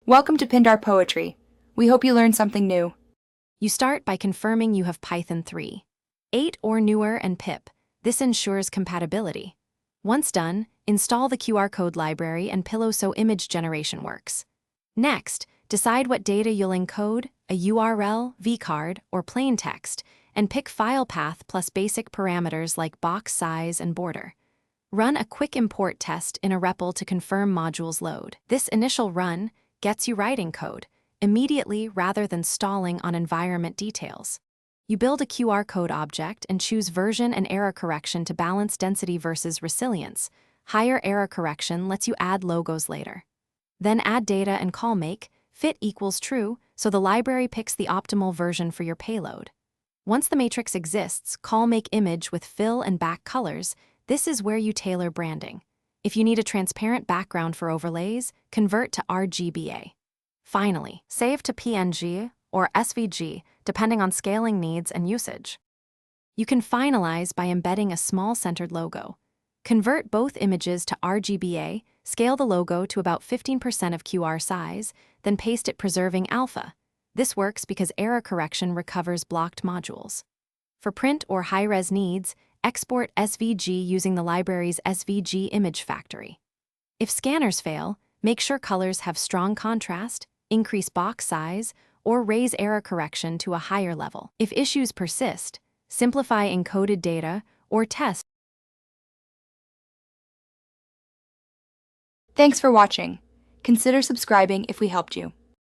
Welcome to Pindar Poetry. We hope you learned something new. You start by confirming you have Python 3, 8 or newer and pip. This ensures compatibility. Once done, install the QR code library and pillow so image generation works. Next, decide what data you'll encode, a URL, vcard, or plain text, and pick file path plus basic parameters like box size and border. Run a quick import test in a REPL to confirm modules load. This initial run gets you writing code immediately rather than stalling on environment details. You build a QR code object and choose version and error correction to balance density versus resilience. Higher error correction lets you add logos later. Then add data and call make, fit equals true, so the library picks the optimal version for your payload. Once the matrix exists, call make image with fill and back colors. This is where you tailor branding. If you need a transparent background for overlays, convert to RGBA. Finally, save to PNG or SVG, depending on scaling needs and usage. You can finalize by embedding a small centered logo. Convert both images to RGBA, scale the logo to about 15% of QR size, then paste it preserving alpha. This works because error correction recovers blocked modules. For print or high-res needs, export SVG using the library's SVG image factory. If scanners fail, make sure colors have strong contrast, increase box size, or raise error correction to a higher level. If issues persist, simplify encoded data or test. Thanks for watching. Consider subscribing if we helped you.